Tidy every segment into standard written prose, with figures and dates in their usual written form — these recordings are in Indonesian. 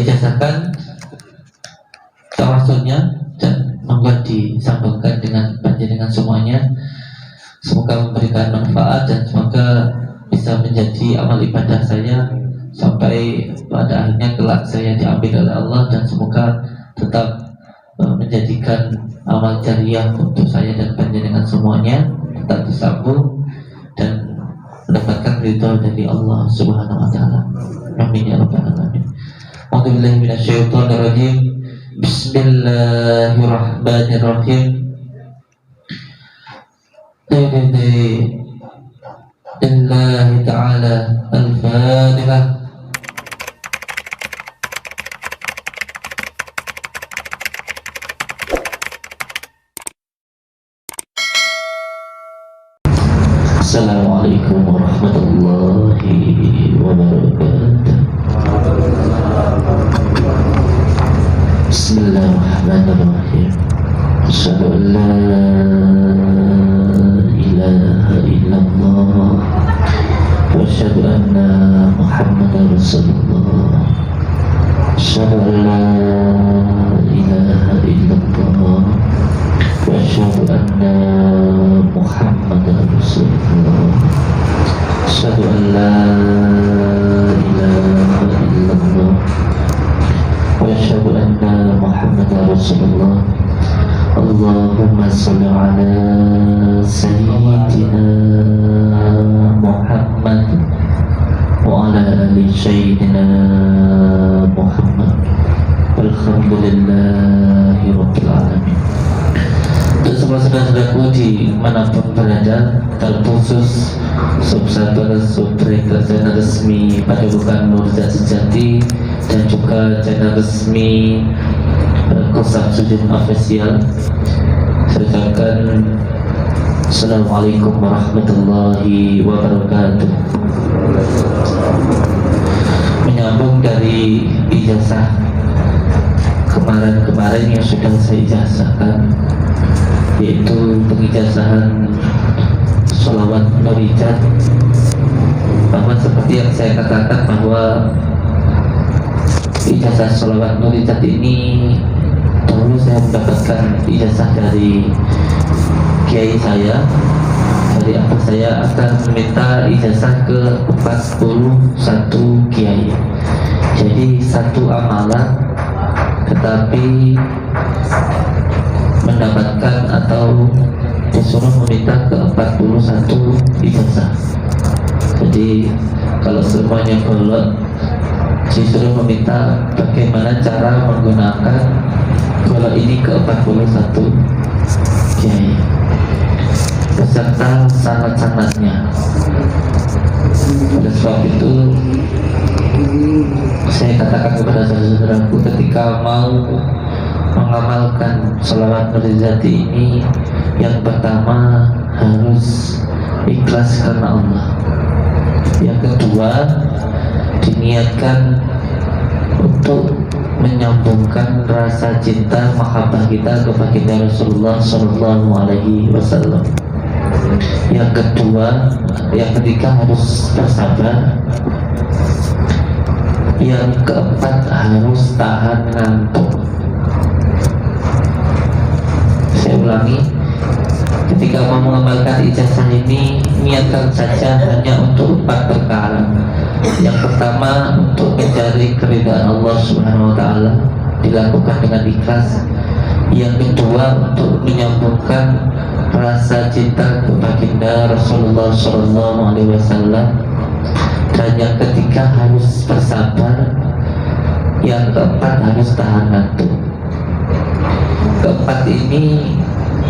ijazahkan tawasulnya dan monggo disambungkan dengan panjenengan semuanya. Semoga memberikan manfaat dan semoga bisa menjadi amal ibadah saya sampai pada akhirnya kelak saya diambil oleh Allah, dan semoga tetap menjadikan amal jariah untuk saya dan panjenengan semuanya tetap disambung dan mendapatkan ridho dari Allah Subhanahu wa taala. Amin ya rabbal alamin. A'udzubillahi minasyaitonir rajim. Bismillahirrahmanirrahim. Lillahi ta'ala al-Fatihah. Assalamualaikum warahmatullahi wabarakatuh. Bismillahirrahmanirrahim. Asyhadu an la ilaha illallah wa asyhadu anna Muhammadar Rasulullah. Asyhadu an la ilaha illallah wa asyhadu anna Muhammadar Rasulullah. Asyhadu an la ilaha illallah wa asyhadu anna Muhammadar Rasulullah. Allahumma shalli ala sayyidina Muhammad wa ala ali sayyidina Muhammad. Alhamdulillahi rabbil alamin. Untuk semua saudara-saudaraku dimanapun berada, terkhusus subsabar subrekla channel resmi Padepokan Nurjat Sejati dan juga channel resmi Kosam Sujud Official, saya ucapkan Assalamualaikum warahmatullahi wabarakatuh. Menyambung dari ijazah kemarin yang sudah saya ijazahkan, yaitu pengijazahan sholawat nurijat, bahwa seperti yang saya katakan bahwa ijazah sholawat nurijat ini dahulu saya mendapatkan ijazah dari kiai saya, dari abah saya akan meminta ijazah ke 41 kiai. Jadi satu amalan tetapi mendapatkan atau disuruh meminta ke 41 ijazah. Jadi kalau semuanya golok, disuruh meminta bagaimana cara menggunakan golok ini ke 41 kiai beserta sanad-sanadnya. Oleh sebab itu saya katakan kepada saudara-saudaraku, ketika mau mengamalkan sholawat nurijati ini, yang pertama harus ikhlas karena Allah. Yang kedua, diniatkan untuk menyambungkan rasa cinta mahabbah kita kepada Rasulullah Sallallahu Alaihi Wasallam. Yang ketiga harus bersabar. Yang keempat harus tahan ngantuk. Saya ulangi, ketika mau mengamalkan ijazah ini, niatkan saja hanya untuk 4 perkara. Yang pertama, untuk mencari keridhaan Allah Subhanahu wa taala, dilakukan dengan ikhlas. Yang kedua, untuk menyambungkan rasa cinta kepada Rasulullah Sallallahu Alaihi Wasallam. Dan yang ketiga harus bersabar. Yang keempat harus tahan ngantuk. Keempat ini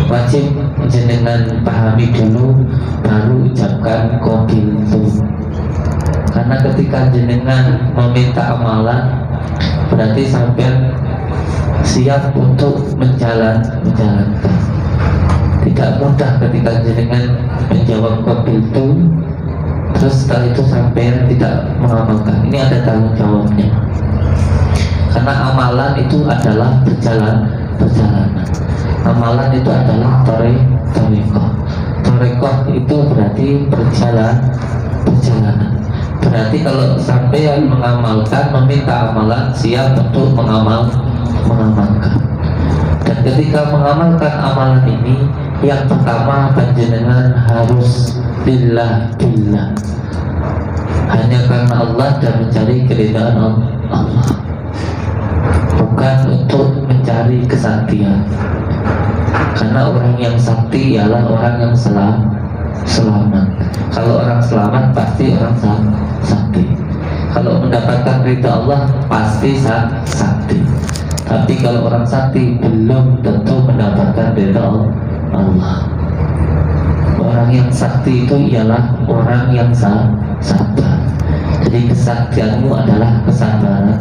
wajib jenengan pahami dulu, baru ucapkan qabiltu. Karena ketika jenengan meminta amalan, berarti sampai siap untuk menjalankan. Tidak mudah ketika jenengan menjawab qabiltu terus setelah itu sampai tidak mengamalkan. Ini ada tanggung jawabnya. Karena amalan itu adalah perjalanan. Amalan itu adalah torekoh. Torekoh itu berarti perjalanan. Berarti kalau sampai mengamalkan, meminta amalan, siap untuk mengamalkan. Dan ketika mengamalkan amalan ini, yang pertama panjenengan harus billah, hanya karena Allah dan mencari keridhaan Allah, bukan untuk mencari kesaktian. Karena orang yang sakti ialah orang yang selamat. Kalau orang selamat pasti orang sakti. Kalau mendapatkan ridha Allah pasti sakti. Tapi kalau orang sakti belum tentu mendapatkan ridha Allah. Orang yang sakti itu ialah orang yang sabar. Jadi kesaktianmu adalah kesabaran.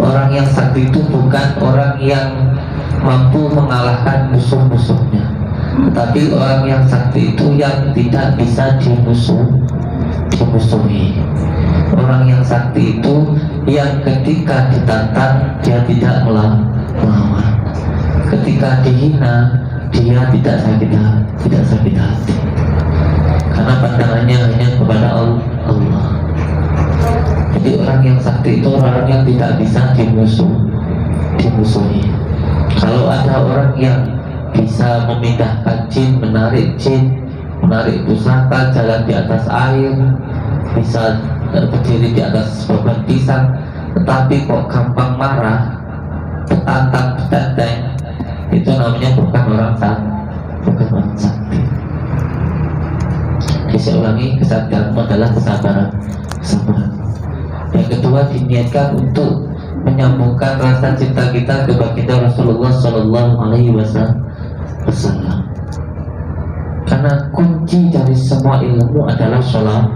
Orang yang sakti itu bukan orang yang mampu mengalahkan musuh-musuhnya, tetapi orang yang sakti itu yang tidak bisa dimusuhi. Orang yang sakti itu yang ketika ditantang dia tidak melawan, ketika dihina dia tidak sakit hati, karena pandangannya hanya kepada Allah. Jadi orang yang sakti itu orang yang tidak bisa dimusuhi. Kalau ada orang yang bisa memindahkan jin, menarik pusaka, jalan di atas air, bisa berdiri di atas beban pisang, tetapi kok gampang marah, petantang, itu namanya bukan orang sakti. Saya ulangi, kesaktianmu adalah kesabaran. Yang kedua, diniatkan untuk menyambungkan rasa cinta kita ke baginda Rasulullah Sallallahu Alaihi Wasallam. Karena kunci dari semua ilmu adalah sholawat.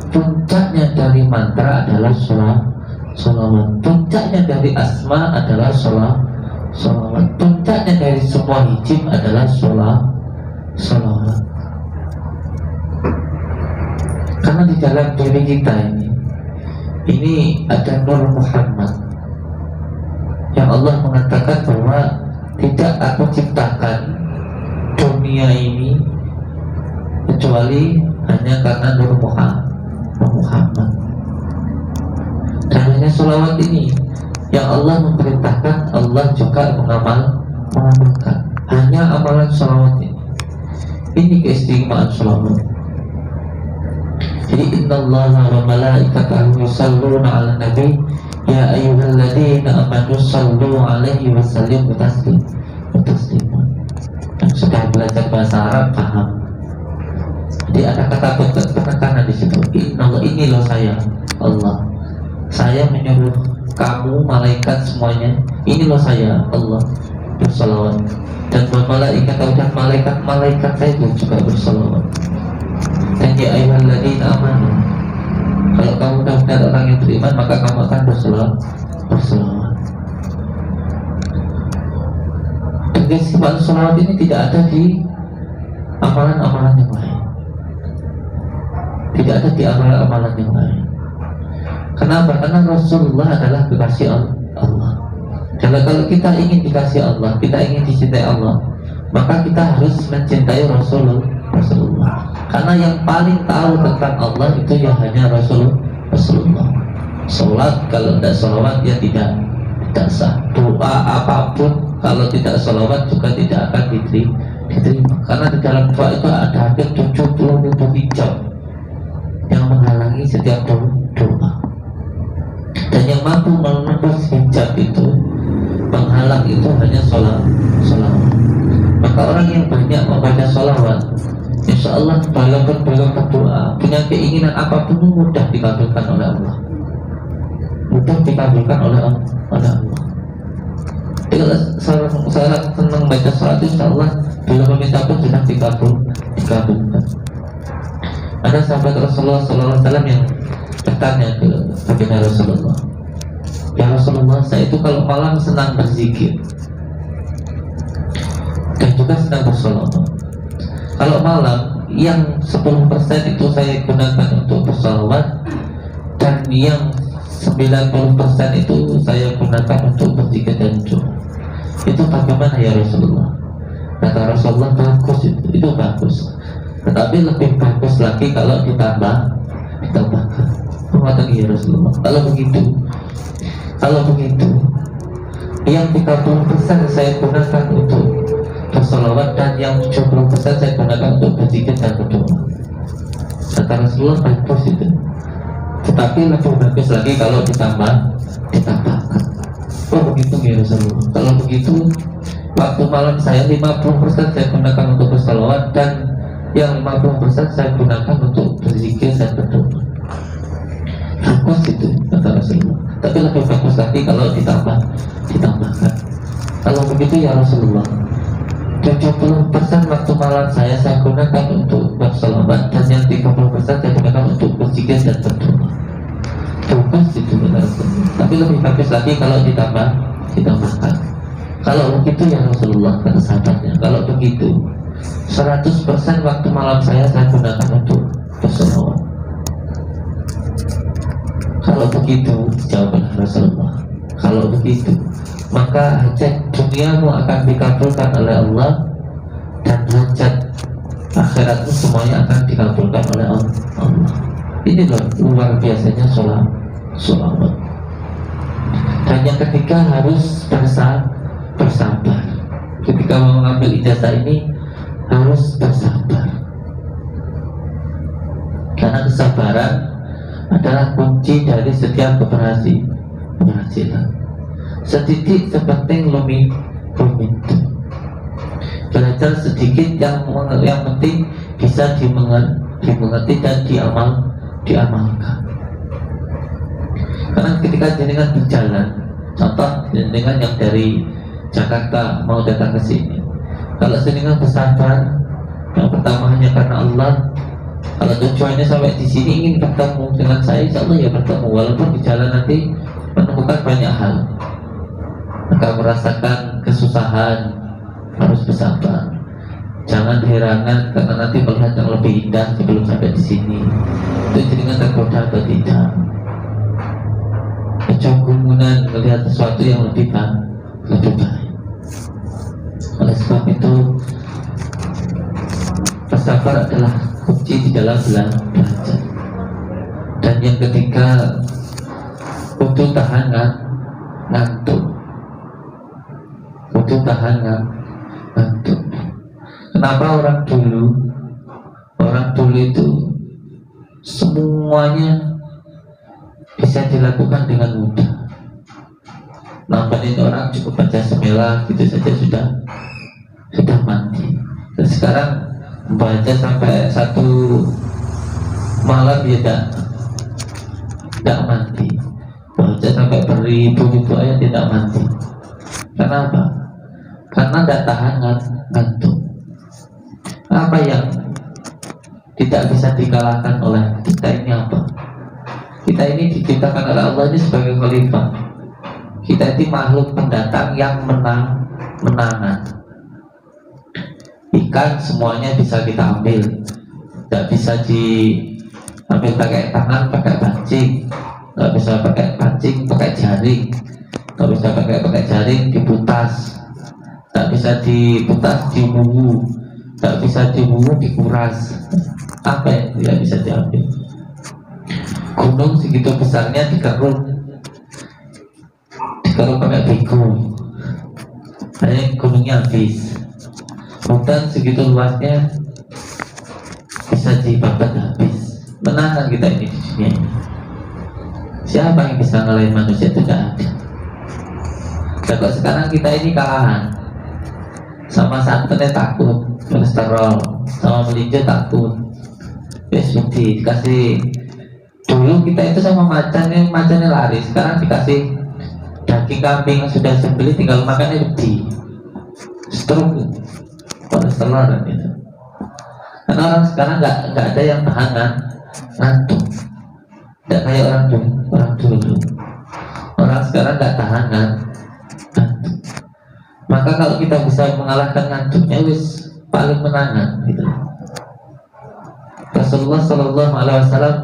Puncaknya dari mantra adalah sholawat. Puncaknya dari asma adalah sholawat. Puncaknya dari semua hijab adalah sholawat. Karena di dalam diri kita ini ada Nur Muhammad yang Allah mengatakan bahwa tidak aku ciptakan dunia ini kecuali hanya karena Nur Muhammad. Dan hanya sholawat ini yang Allah memerintahkan, Allah juga mengamalkan. Hanya amalan sholawat ini. Ini keistimewaan sholawat. Jadi innallaha wa malaikatahu yusalluna 'alan nabi ya ayyuhalladzina amanu sallu 'alaihi wa sallimu taslima. Yang sudah belajar bahasa Arab paham. Jadi ada kata penekanan di situ. Innallah, ini loh saya Allah. Saya menyuruh kamu malaikat semuanya. Ini loh saya Allah bersalawat. Dan malaikat saya juga bersalawat. Dan ya ayyuhalladzina amanu, kalau kamu benar-benar orang yang beriman, maka kamu akan bersalawat. Dan keistimewaan salawat ini tidak ada di amalan-amalan yang lain. Tidak ada di amalan-amalan yang lain. Kenapa? Karena Rasulullah adalah kekasih Allah. Dan kalau kita ingin dikasih Allah, kita ingin dicintai Allah, maka kita harus mencintai Rasulullah. Karena yang paling tahu tentang Allah itu ya hanya Rasulullah. Sholat kalau tidak sholawat ya tidak sah. Doa apapun kalau tidak sholawat juga tidak akan diterima. Karena di dalam doa itu ada hampir 70.000 hijab yang menghalangi setiap doa. Dan yang mampu menembus hijab itu, menghalang itu hanya sholawat. Maka orang yang banyak membaca sholawat, insya Allah dalam berdoa, punya keinginan apapun mudah dikabulkan oleh Allah. Allah. Saya senang baca sholat, insya Allah bila meminta pun sudah dikabulkan. Ada sahabat Rasulullah SAW yang bertanya ke baginda Rasulullah, ya Rasulullah, saya itu kalau malam senang berzikir dan juga senang bersolawat. Kalau malam yang 10% itu saya gunakan untuk bersolawat, dan yang 90% itu saya gunakan untuk berzikir dan doa. Itu bagaimana ya Rasulullah? Kata Rasulullah, bagus, itu bagus. Tetapi lebih bagus lagi kalau ditambahkan. Ya Rasulullah, kalau begitu yang 30% saya gunakan untuk bersolawat dan yang 70% saya gunakan untuk berzikir dan berdoa. Kata Rasulullah, bagus itu. Tetapi lebih bagus lagi kalau ditambahkan. Oh begitu ya Rasulullah. Kalau begitu, waktu malam saya 50% saya gunakan untuk bersolawat dan yang 50% saya gunakan untuk berzikir dan berdoa. Bagus itu, kata Rasulullah. Tapi lebih bagus lagi kalau ditambahkan. Kalau begitu ya Rasulullah, 70% waktu malam saya gunakan untuk bersolawat dan yang 30% saya gunakan untuk berzikir dan berdoa. Bagus itu, kata Rasulullah. Tapi lebih bagus lagi kalau ditambahkan. Kalau begitu ya Rasulullah, kata sahabatnya, kalau begitu 100% waktu malam saya gunakan untuk bersolawat. Kalau begitu, jawaban Rasulullah, kalau begitu maka hajat duniamu akan dikabulkan oleh Allah dan hajat akhiratmu semuanya akan dikabulkan oleh Allah. Ini loh luar biasanya sholawat. Dan yang ketiga harus bersabar. Ketika mengambil ijazah ini harus bersabar, karena kesabaran adalah kunci dari setiap keberhasilan. Sedikit sepenting lumit. Belajar sedikit yang penting bisa dimengerti dan diamalkan. Karena ketika jenengan berjalan, contoh jenengan yang dari Jakarta mau datang ke sini, kalau jenengan bersabar, yang pertama hanya karena Allah. Kalau tujuannya sampai di sini ingin bertemu dengan saya, insya Allah ya bertemu, walaupun di jalan nanti menemukan banyak hal, maka merasakan kesusahan, harus bersabar. Jangan herangan karena nanti melihat yang lebih indah sebelum sampai di sini. Itu jenengan tergoda atau tidak? Kecukupan melihat sesuatu yang lebih baik. Oleh sebab itu, bersabar adalah kunci di dalam belajar. Dan yang ketiga, butuh tahan ngantuk. Kenapa orang dulu itu semuanya bisa dilakukan dengan mudah. Nampakin orang cukup baca semilah gitu saja sudah mandi. Dan sekarang membaca sampai satu malam ya tidak mandi. Baca sampai beribu-ribu ayat tidak mandi. Kenapa? Karena tidak tahan ngantuk. Apa yang tidak bisa dikalahkan oleh kita ini apa? Kita ini diciptakan oleh Allah ini sebagai khalifah. Kita ini makhluk pendatang yang menangan. Ikan semuanya bisa kita ambil, tidak bisa diambil pakai tangan, pakai pancing, nggak bisa pakai pancing, pakai jaring, nggak bisa pakai jaring diputas, nggak bisa diputas dibubu, nggak bisa dibubu dikuras. Apa yang tidak bisa diambil? Gunung segitu besarnya dikeruk pakai bego, hanya gunungnya habis. Hutan segitu luasnya bisa dibabat habis. Menang kita ini di dunia ini. Siapa yang bisa ngalahin manusia? Itu tidak ada. Dan kok sekarang kita ini kalahan. Sama santannya takut, kolesterol, sama melinjo takut. Seperti dikasih. Dulu kita itu sama macannya lari. Sekarang dikasih daging kambing yang sudah sembelih, tinggal makannya wedi. Stroke, kolesterol dan itu. Karena orang sekarang nggak ada yang tahanan ngantuk. Tidak kayak orang dulu. Orang sekarang nggak tahan ngantuk. Maka kalau kita bisa mengalahkan ngantuknya, wis paling menangan gitu. Rasulullah Shallallahu Alaihi Wasallam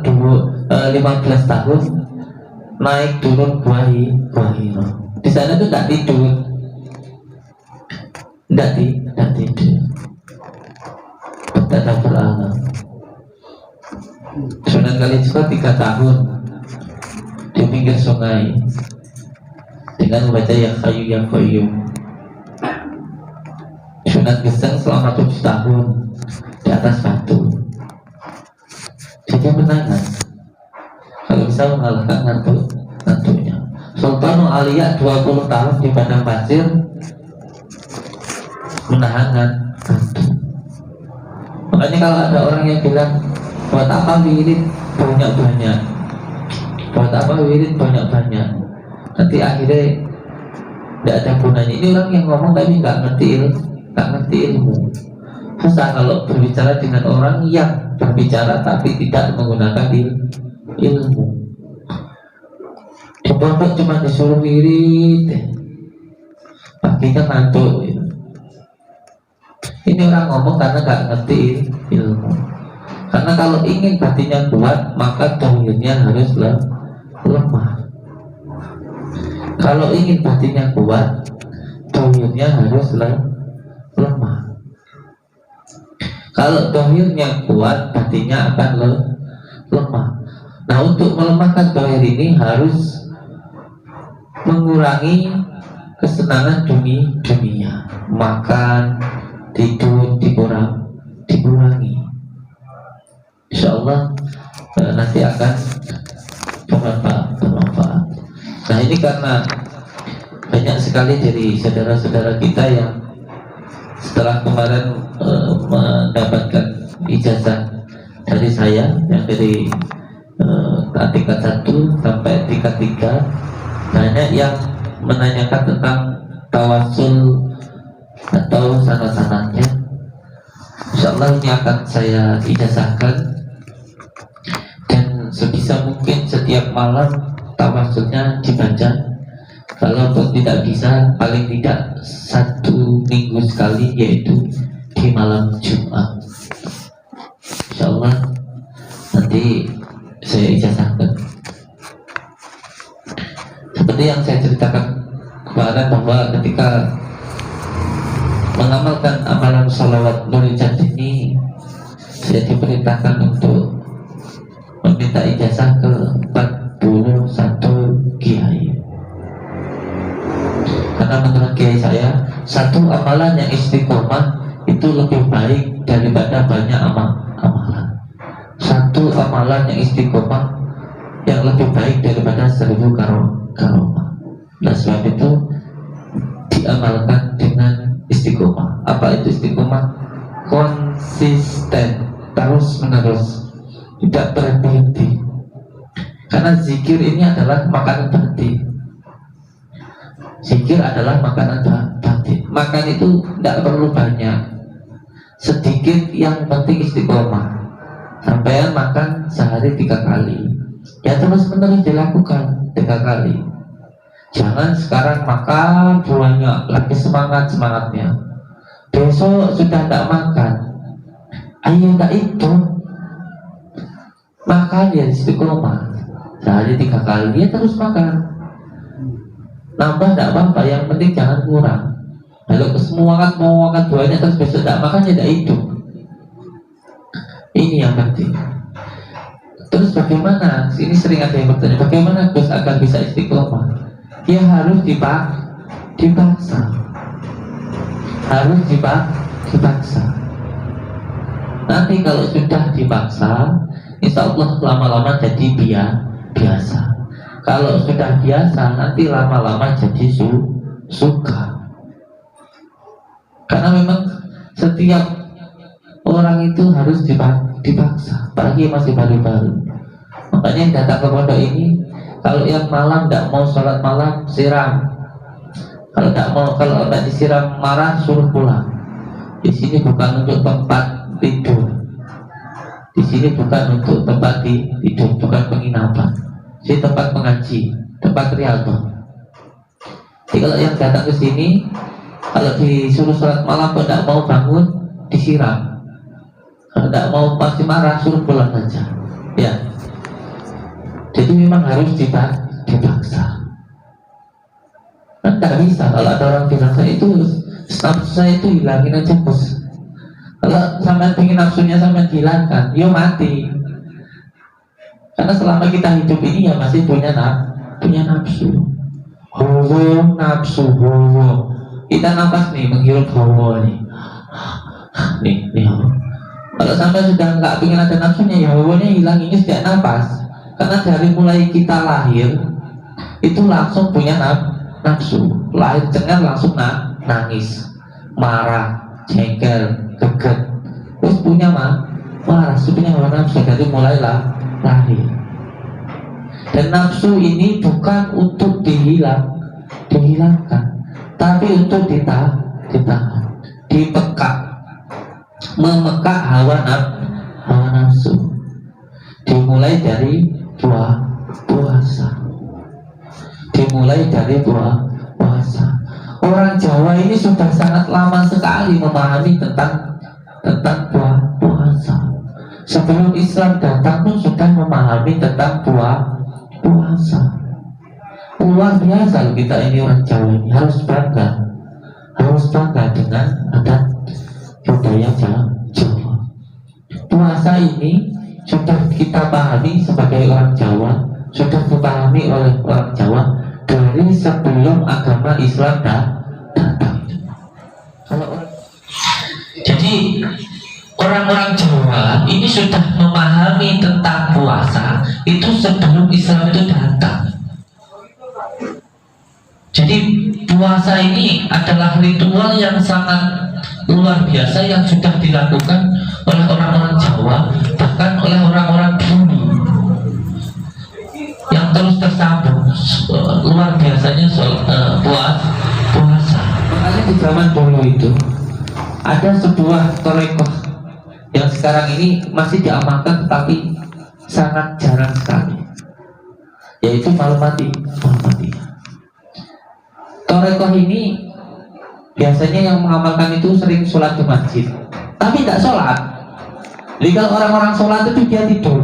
15 tahun naik turun Gua Hira. Di sana tuh tidak tidur, tidak tidur. bertadabbur alam. Sunan Kalijaga 3 tahun di pinggir sungai dengan membaca Ya Hayyu Ya Qayyum. Sunan Geseng selama 7 tahun di atas batu. Jadi menangan kalau bisa mengalahkan ngantuknya. Sultanul Aulia 20 tahun di padang pasir menahan ngantuk. Makanya kalau ada orang yang bilang buat apa wirid banyak-banyak, buat apa wirid banyak-banyak, nanti akhirnya tidak ada gunanya. Ini orang yang ngomong tapi nggak ngerti ilmu. Susah kalau berbicara dengan orang yang berbicara tapi tidak menggunakan ilmu. Di pondok cuma disuruh wirid, paginya ngantuk. Ini orang ngomong karena nggak ngerti ilmu. Karena kalau ingin batinnya kuat, maka dohirnya harus lemah. Kalau ingin batinnya kuat, dohirnya harus lemah. Kalau dohirnya kuat, batinnya akan lemah. Nah, untuk melemahkan dohir ini harus mengurangi kesenangan dunia, makan, tidur dikurangi. Insya Allah nanti akan bermanfaat. Nah, ini karena banyak sekali dari saudara-saudara kita yang setelah kemarin mendapatkan ijazah dari saya yang dari tingkat 1 sampai tingkat 3, banyak yang menanyakan tentang tawasul atau sanad-sanadnya. Insyaallah ini akan saya ijazahkan, dan sebisa mungkin setiap malam tawasulnya dibaca. Kalau tidak bisa, paling tidak 1 minggu sekali, yaitu di malam Jumat. Insyaallah nanti saya ijazahkan. Seperti yang saya ceritakan kemarin, bahwa ketika mengamalkan amalan sholawat Nurul Jannah ini, saya diperintahkan untuk meminta ijazah ke 41 kiai. Karena menurut kiai saya, 1 amalan yang istiqomah itu lebih baik daripada banyak amalan. 1 amalan yang istiqomah yang lebih baik daripada 1000 karomah. Nah, sebab itu diamalkan dengan istiqomah. Apa itu istiqomah? Konsisten, terus menerus, tidak berhenti. Karena zikir ini adalah makanan batin. Zikir adalah makanan batin. Makan itu tidak perlu banyak, sedikit, yang penting istiqomah. Sampai makan sehari 3 kali, ya terus menerus dilakukan 3 kali. Jangan sekarang makan banyak, lagi semangatnya, besok sudah tidak makan. Ayo tak itu makan ya istiqomah, sehari 3 kali, ya terus makan. Nambah tidak apa-apa, yang penting jangan kurang. Kalau semangat mau makan banyak terus besok tidak makan, ya tidak itu. Ini yang penting. Terus bagaimana? Ini sering ada yang bertanya, bagaimana Gus agar bisa istiqomah? Ya harus dipaksa. Harus dipaksa. Nanti kalau sudah dipaksa, insya Allah lama-lama jadi biasa. Kalau sudah biasa, nanti lama-lama jadi suka. Karena memang setiap orang itu harus dipaksa, apalagi masih baru-baru. Makanya yang datang ke pondok ini, kalau yang malam tidak mau sholat malam, siram. Kalau tidak disiram marah, suruh pulang. Di sini bukan untuk tempat tidur. Di sini bukan untuk tempat tidur, bukan penginapan. Ini tempat mengaji, tempat riyadhah. Jadi kalau yang datang ke sini, kalau disuruh sholat malam kok tidak mau bangun, disiram. Kalau tidak mau pasti marah, suruh pulang saja. Ya. Jadi memang harus dipaksa. Kan tidak bisa kalau ada orang bilang saya itu status saya itu hilangin aja bos. Kalau sampai pengen nafsunya sampai hilangkan, ya mati. Karena selama kita hidup ini ya masih punya nafsu. Hawa nafsu hawa. Kita nafas nih, menghirup hawa nih. Nih hawa. Kalau sampai sudah nggak pengen ada nafsunya, ya hawanya hilang ini sejak nafas. Karena dari mulai kita lahir itu langsung punya nafsu. Lahir cengar langsung nangis, marah, jengkel, geget. Terus punya marah, punya nafsu dari mulai lahir. Dan nafsu ini bukan untuk dihilangkan, tapi untuk ditahan, dipekak, memekak hawa nafsu. Dimulai dari puasa. Dimulai dari puasa. Orang Jawa ini sudah sangat lama sekali memahami tentang puasa. Sebelum Islam datang pun sudah memahami tentang puasa. Luar biasa kita ini orang Jawa ini harus bangga dengan adat budaya Jawa. Puasa ini sudah kita pahami sebagai orang Jawa, sudah dipahami oleh orang Jawa dari sebelum agama Islam datang. Jadi orang-orang Jawa ini sudah memahami tentang puasa itu sebelum Islam itu datang. Jadi puasa ini adalah ritual yang sangat luar biasa yang sudah dilakukan oleh orang-orang Jawa, bahkan oleh orang-orang dulu yang terus tersambung. Luar biasanya soal puasa. Makanya di zaman dulu itu ada sebuah torekoh yang sekarang ini masih diamalkan tetapi sangat jarang sekali, yaitu Malumati. Torekoh ini biasanya yang mengamalkan itu sering sholat di masjid, tapi tidak sholat. Jadi kalau orang-orang sholat itu dia tidur.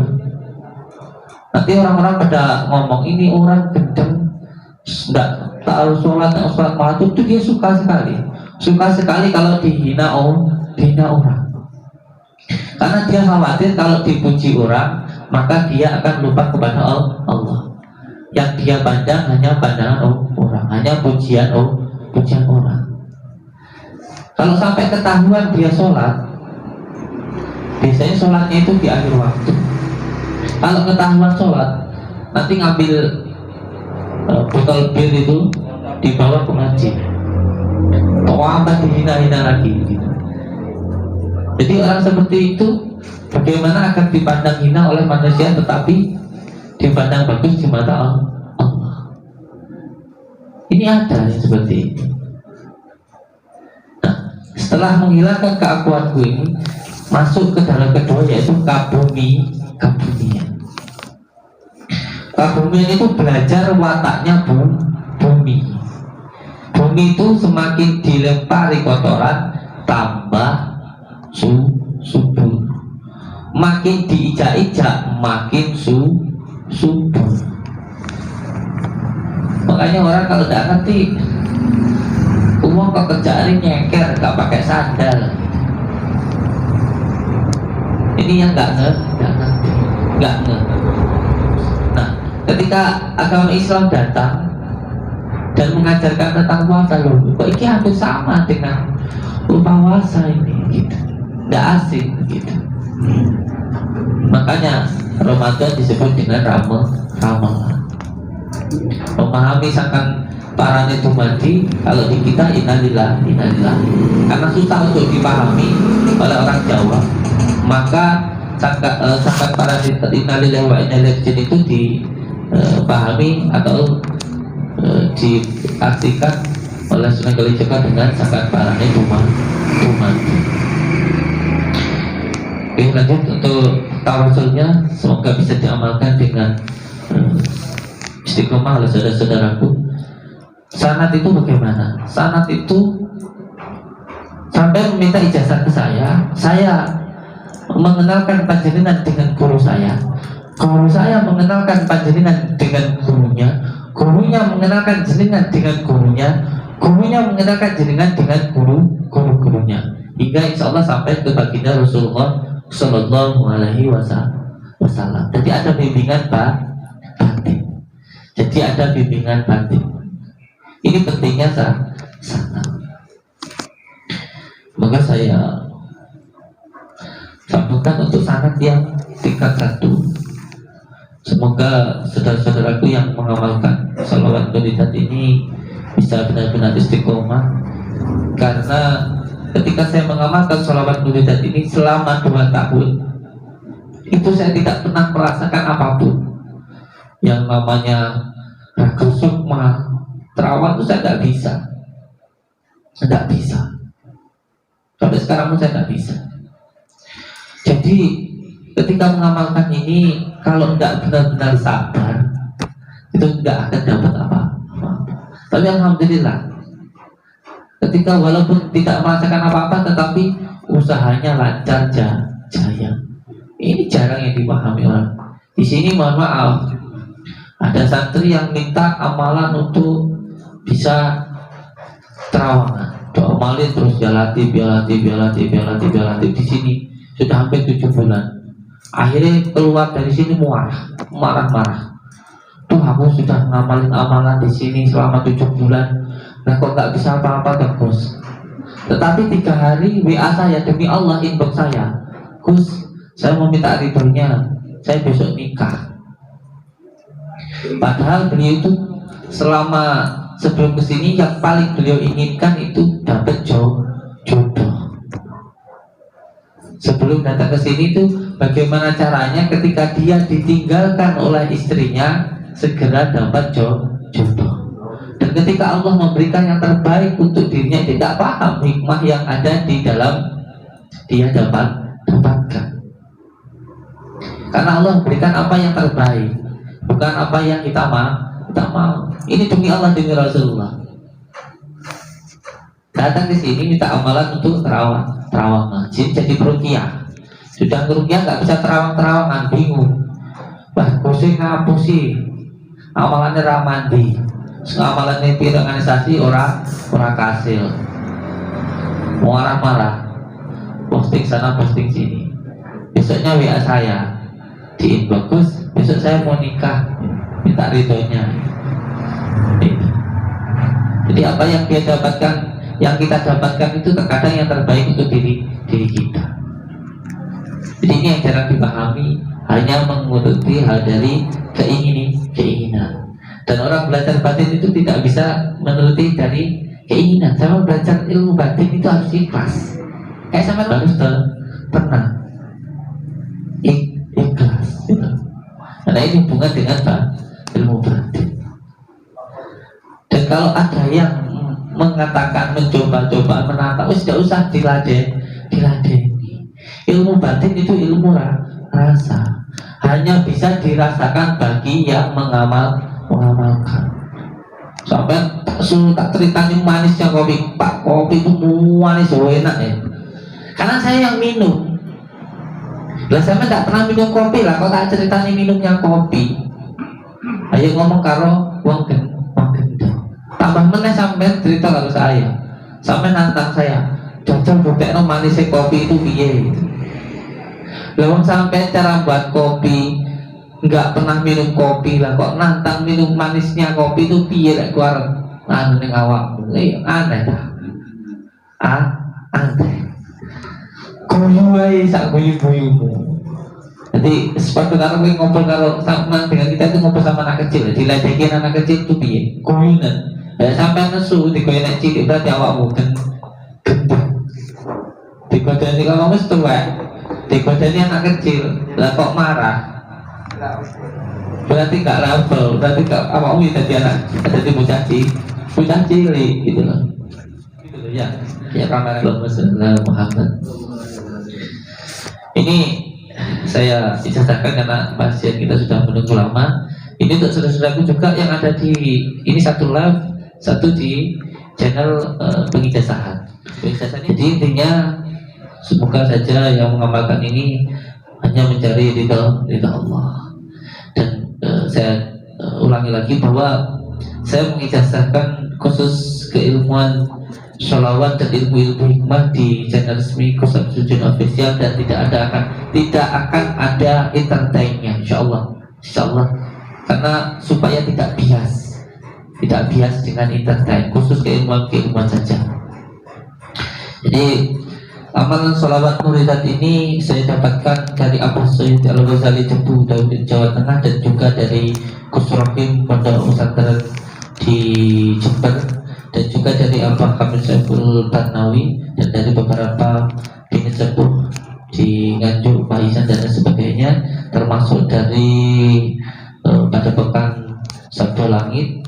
Nanti orang-orang pada ngomong ini orang gendeng, tidak tahu sholat malam itu dia suka sekali kalau dihina orang. Karena dia khawatir kalau dipuji orang, maka dia akan lupa kepada Allah. Yang dia pandang hanya pandangan orang, hanya pujian orang. Kalau sampai ketahuan dia sholat, biasanya sholatnya itu di akhir waktu. Kalau ketahuan sholat, nanti ngambil botol bir itu dibawa ke masjid. Apa dihina-hina lagi gitu. Jadi orang seperti itu bagaimana akan dipandang hina oleh manusia tetapi dipandang bagus di mata Allah. Ini ada yang seperti itu. Nah, setelah menghilangkan keakuanku ini, masuk ke dalam kedua yaitu kabunian. Kabunian itu belajar wataknya bumi. Bumi itu semakin dilempari kotoran tambah subur. Makin diijak-ijak makin subur. Makanya orang kalau tidak ngerti uang pekerjaan nyengker, nggak pakai sandal. Ini yang nggak ngerti. Nah, ketika agama Islam datang dan mengajarkan tentang puasa, loh, kok ini hampir sama dengan puasa ini, gitu. Nggak asing, gitu. Makanya Ramadan disebut dengan Ramadan. Memahami akan parane dumadi, kalau di kita innalillah. Karena susah untuk dipahami oleh orang Jawa, maka sangat parane innalillah wa inna ilaihi raji'un itu dipahami atau diartikan oleh Sunan Kalijaga dengan sangat parane dumadi. Oke, lanjut untuk tawasulnya, semoga bisa diamalkan dengan istiqomah oleh saudara-saudaraku. Sanad itu bagaimana? Sanad itu sampai meminta ijazah ke saya mengenalkan panjenengan dengan guru saya mengenalkan panjenengan dengan gurunya mengenalkan jenengan dengan gurunya mengenalkan jenengan dengan gurunya. hingga insya Allah sampai ke baginda Rasulullah Shallallahu Alaihi Wasallam. Jadi ada bimbingan batin. Jadi ada bimbingan batin. Ini pentingnya sangat. Maka saya sambungkan untuk sanad yang tingkat 1. Semoga saudara-saudaraku yang mengamalkan salawat Maulid ini bisa benar-benar istiqomah, karena ketika saya mengamalkan salawat Maulid ini selama 2 tahun, itu saya tidak pernah merasakan apapun yang namanya raga sukma, terawat itu saya tidak bisa. Sampai sekarang pun saya tidak bisa. Jadi ketika mengamalkan ini, kalau tidak benar-benar sabar, itu tidak akan dapat apa-apa. Tapi alhamdulillah, ketika walaupun tidak merasakan apa-apa, tetapi usahanya lancar jaya. Ini jarang yang dipahami orang. Di sini mohon maaf, ada santri yang minta amalan untuk bisa terawangan. Doa Maulid terus biar latih di sini sudah hampir 7 bulan. Akhirnya keluar dari sini marah. Tuh aku sudah ngamalin amalan di sini selama 7 bulan, nah kok nggak bisa apa-apa Gus. Tetapi 3 hari WA saya, demi Allah inbox saya, Gus, saya mau minta ridhonya, saya besok nikah. Padahal beliau itu selama sebelum kesini yang paling beliau inginkan itu dapat jodoh. Sebelum datang ke sini itu bagaimana caranya ketika dia ditinggalkan oleh istrinya segera dapat jodoh. Dan ketika Allah memberikan yang terbaik untuk dirinya, dia tidak paham hikmah yang ada di dalam dia dapatkan. Karena Allah memberikan apa yang terbaik, bukan apa yang kita mau. Ini demi Allah, demi Rasulullah. Datang di sini minta amalan untuk terawang jin, jadi peruqyah. Sudah peruqyah nggak bisa terawang-terawangan, bingung. Wah, pusing ngapusi. Amalannya ramandi. Amalannya pirorganisasi orang kasil. Marah-marah. Posting sana, posting sini. Besoknya WA saya di inbox, besok saya mau nikah, minta ridhonya. Jadi apa yang dia dapatkan, yang kita dapatkan itu terkadang yang terbaik untuk diri kita. Jadi ini yang jarang dipahami, hanya menuruti hal dari keinginan. Dan orang belajar batin itu tidak bisa menuruti dari keinginan. Sama belajar ilmu batin itu harus ikhlas. Kayak sama harus pernah ikhlas. Karena ini hubungan dengan ilmu batin. Dan kalau ada yang mengatakan mencoba-coba menata, tidak usah diladeni. Ilmu batin itu ilmu rasa, hanya bisa dirasakan bagi yang mengamalkan. Sampai tak ceritanya manisnya kopi, Pak, kopi itu manis, enak ya. Karena saya yang minum. Lah saya tidak pernah minum kopi lah, kok tak ceritanya minumnya kopi. Ayo ngomong karo wong gendong. Tambah meneh sampai cerita karo saya. Sampai nantang saya, jajal buktekno manisnya kopi itu piye. Lewat sampai cara buat kopi, nggak pernah minum kopi lah, kok nantang minum manisnya kopi itu piye lek keluar anu ning awakmu. Aneh dah. Aneh. Guyu ae sak guyu-guyumu. Jadi sepatu karo kowe ngobrol karo sama dengan kita itu ngobrol sama anak kecil, diledekin anak kecil itu piye? Guyunan. Sampai nesu dikoyek cilik berarti awakmu gendeng. Digodani kalau wis tuwek, digodani anak kecil, lah kok marah? Berarti gak level, berarti awakmu jadi anak, jadi bocah cilik gitu loh. Ya kamera Muhammad. Ini saya ijazahkan karena pasien kita sudah menunggu lama. Ini untuk saudara-saudaraku juga yang ada di ini satu live, satu di channel pengijazahan. Jadi intinya semoga saja yang mengamalkan ini hanya mencari ridha Allah. Dan saya ulangi lagi bahwa saya mengijazahkan khusus keilmuan sholawat dan ilmu-ilmu hikmah di channel resmi Kusat Sujud Official, dan tidak akan ada entertainnya, insyaallah, karena supaya tidak bias dengan entertain, khusus keilmuan saja. Jadi amalan sholawat muridat ini saya dapatkan dari Abu Sayyid Al-Ghazali Jebu, Jawa Tengah, dan juga dari Gus Rohim Pondok Pesantren di Jember, dan juga dari Abah Kamil Saiful Barnawi, dan dari beberapa bini sepuh di Nganjuk, Paisan, dan sebagainya, termasuk dari pada pekan Sabtu Langit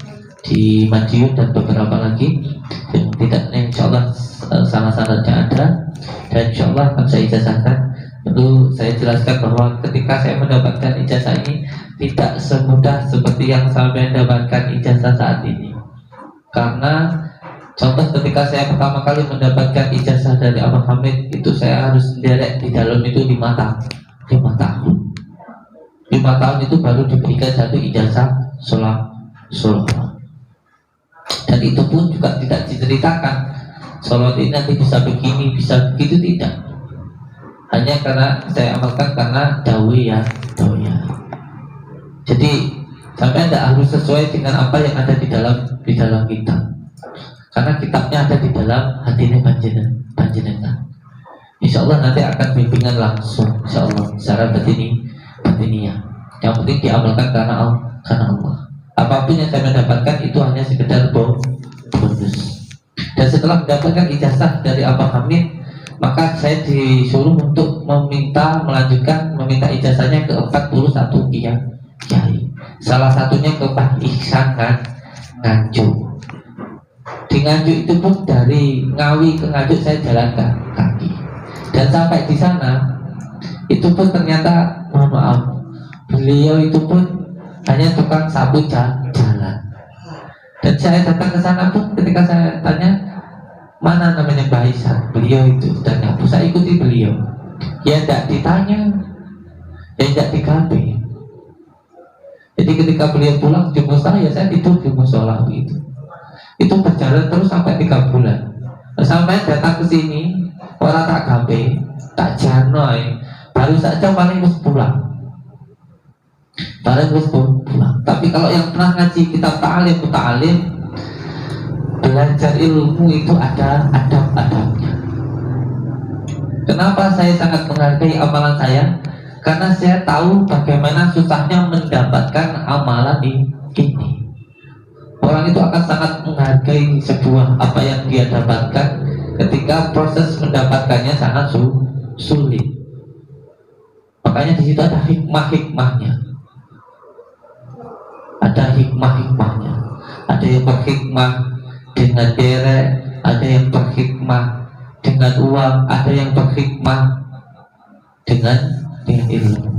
di Madiun dan beberapa lagi yang tidaknya insyaallah sangat-sangatnya ada, dan insyaallah akan saya ijazahkan. Perlu saya jelaskan bahwa ketika saya mendapatkan ijazah ini tidak semudah seperti yang saya mendapatkan ijazah saat ini. Karena contoh ketika saya pertama kali mendapatkan ijazah dari Abah Hamid, itu saya harus derek di dalam itu 5 tahun. 5 tahun itu baru diberikan satu ijazah sholat. Dan itu pun juga tidak diceritakan sholat ini nanti bisa begini, bisa begitu, tidak. Hanya karena saya amalkan karena dawe ya. Jadi sampai tidak harus sesuai dengan apa yang ada di dalam kitab, karena kitabnya ada di dalam hatinya panjenengan. Insyaallah nanti akan bimbingan langsung, insyaallah secara batiniah. Yang penting diamalkan karena Allah. Apapun yang saya mendapatkan itu hanya sekedar bonus. Dan setelah mendapatkan ijazah dari Abah Hamid, maka saya disuruh untuk meminta ijazahnya ke 41 kiai. Salah satunya ke Pak Ihsan Nganjuk. Di Nganjuk itu pun dari Ngawi ke Nganjuk saya jalan kaki. Dan sampai di sana itu pun ternyata, mohon maaf, beliau itu pun hanya tukang sapu jalan. Dan saya datang ke sana pun ketika saya tanya mana namanya Mbah Ihsan, beliau itu dan aku, saya ikuti beliau. Ya tidak ditanya, ya tidak digampi. Jadi ketika beliau pulang di musola, ya saya tidur di musola itu. Itu berjalan terus sampai 3 bulan. Sampai datang ke sini, orang tak gampe, tak janoi, baru saja paling harus pulang. Tapi kalau yang pernah ngaji kitab ta'alim, belajar ilmu itu ada adab-adabnya. Kenapa saya sangat menghargai amalan saya? Karena saya tahu bagaimana susahnya mendapatkan amalan ini. Orang itu akan sangat menghargai sebuah apa yang dia dapatkan ketika proses mendapatkannya sangat sulit. Makanya di situ ada hikmah-hikmahnya. Ada hikmah-hikmahnya. Ada yang berhikmah dengan derek, ada yang berhikmah dengan uang, ada yang berhikmah dengan ilmu.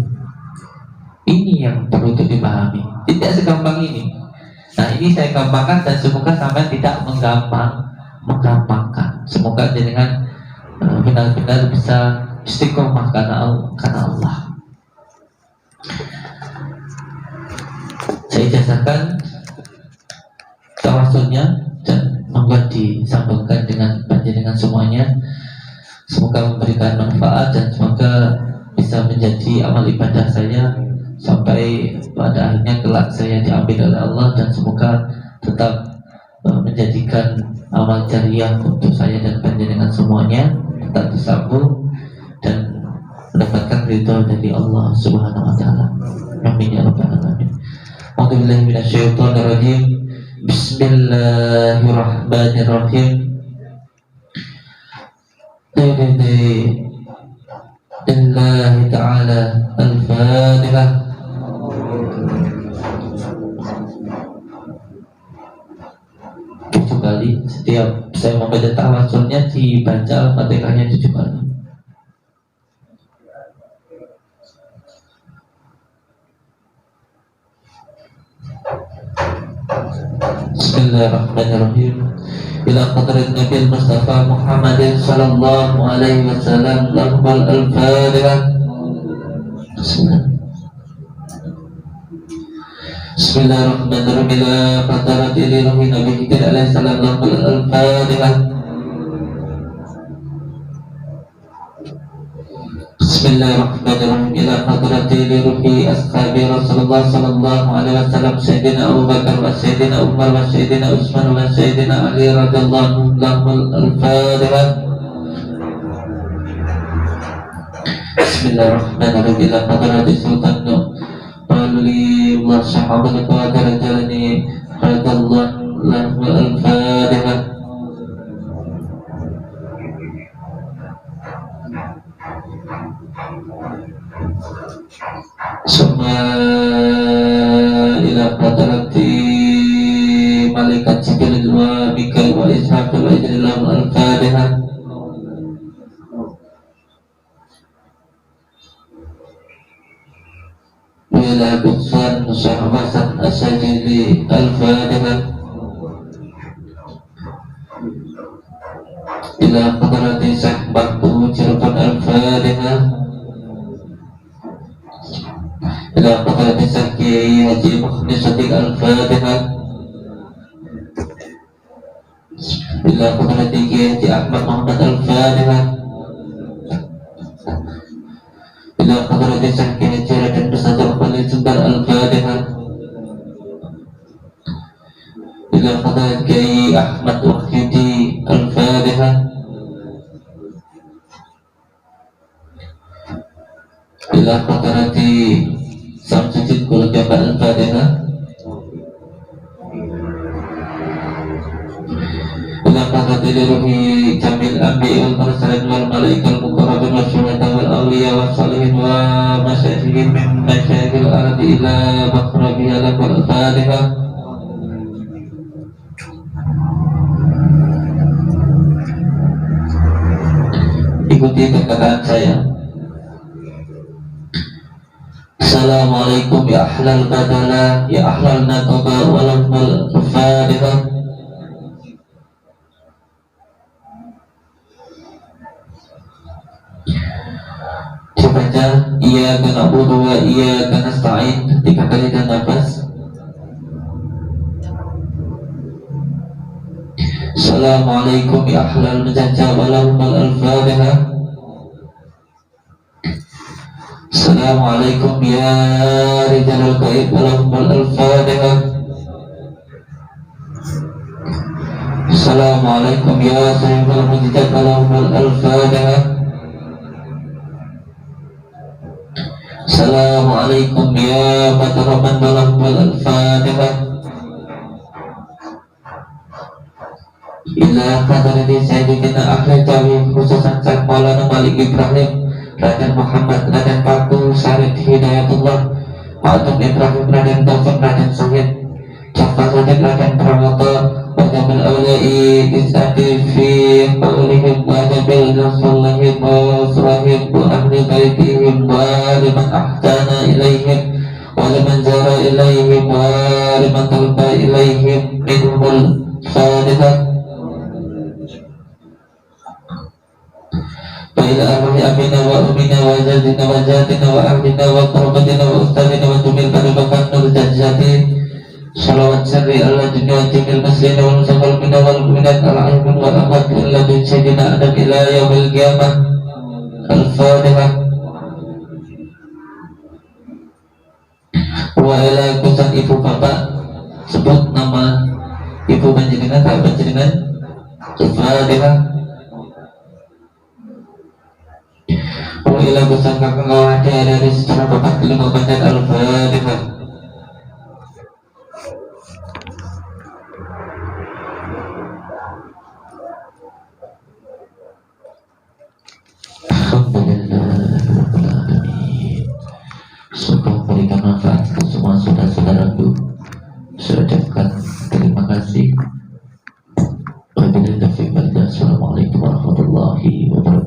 Ini yang perlu untuk dipahami. Tidak segampang ini. Nah, ini saya gampangkan dan semoga sampai tidak menggampangkan. Semoga dengan benar-benar bisa istiqomah karena Allah. Saya ijazahkan tawasulnya dan monggo disambungkan dengan panjenengan semuanya. Semoga memberikan manfaat dan semoga bisa menjadi amal ibadah saya sampai pada akhirnya kelak saya diambil oleh Allah, dan semoga tetap menjadikan amal jariah untuk saya dan panjenengan semuanya tetap disambung dan mendapatkan ridho dari Allah Subhanahu wa taala. Amin ya rabbal alamin. A'udzubillahi minasyaitonir rajim. Bismillahirrahmanirrahim. Lillahi ta'ala al-Fatihah. Tujuh kali setiap saya membaca tawasulnya dibaca Al-Fatihahnya 7 kali. Bismillahirrahmanirrahim. Ila qadrin Nabi Mustafa Muhammadin sallallahu alaihi wasallam lahumul al-Fatihah. Bismillahirrahmanirrahim. Ila qadrin Nabi alaihi salam lahumul al-Fatihah. Bismillahirrahmanirrahim. Ila hadrati ruhi ashabi Rasulullah sallallahu alaihi wasallam Sayyidina Abu Bakar wa Sayyidina Umar wa Sayyidina Utsman wa Sayyidina Ali radhiyallahu anhum al-Fatihah. Bismillahirrahmanirrahim. Ila hadrati Sultan Walli wa sahabat wa jalani radhiyallahu anhum al-Fatihah. Summa ila hadrati malaikat Jibril wa Mikail wa Israfil wa Ijrillah al-Fatihah. Wa ila Qudsan Syahwasan As-Sajili al-Fatihah. Ila hadrati Sahbatu Jirban al-Fatihah. Ila hadrati Kiai Haji Mukhlis Sadiq al-Fatihah. Ila hadrati Kiai Haji Ahmad Muhammad al-Fatihah. Ila hadrati Kiai Haji Raden Besajar Khalil Jembar al-Fatihah. Ila hadrati Kiai Ahmad Wahyudi al-Fatihah. Ila hadrati Samsudin Qul Jabar al-Fatihah. Ila hadrati ruhi Jamil Anbiya wal Mursalin wal Malaikal Muqarrabin wa Syuhada wal Awliya wa Salihin wa Masyayikhin min Masyayikhil Ardi ila Makhrabiha lakul Fatihah. Ikuti perkataan saya. Assalamualaikum ya ahlal badala ya ahlal naqaba wal Fatihah. Dibaca iyyaka na'budu wa iyyaka nasta'in 3 kali dan nafas. Assalamualaikum ya ahlal majajah wal Fatihah. Assalamualaikum ya rijalul gaib wal Fatihah. Assalamualaikum ya sahibul mujizat wal Fatihah. Assalamualaikum ya matraman wal Fatihah. Ila hadrati sayyidina Ahli Jawi khususan Syekh Maulana Malik Ibrahim Raden Muhammad Raden Paku Syarif Hidayatullah Atom Ibrahim Raden Taufik Raden Syahid Jafar Sadiq Raden Pramoto Wajamil Awliya'i Isati fi qawlihim wa jabil rasulihim wa surahim wa ahli baitihim wa liman ahsana ilaihim wa liman jara ilaihim wa liman talba ilaihim minhumul Fatihah. Ila arwahi abina wa umina wa jadina wa jadina wa ahlina wa qurbatina wa ustadina wa tumil karibakan nur jajati. Salawat sirri ala dunia timil maslina wal musafal mina wal minat ala ahimin wal ahmad illa bin sayyidina adam ila yaumil qiyamah. Al-Fatihah. Wa ila kusan ibu bapak, sebut nama ibu panjenengan, bapak panjenengan. Al-Fatihah. Wa ila kusan kakang awade dari secara bapak kelima badan. Al-Fatihah. Semoga memberikan manfaat untuk semua saudara-saudaraku. Saya ucapkan terima kasih. Wabillahi taufiq wal hidayah. Assalamualaikum warahmatullahi wabarakatuh.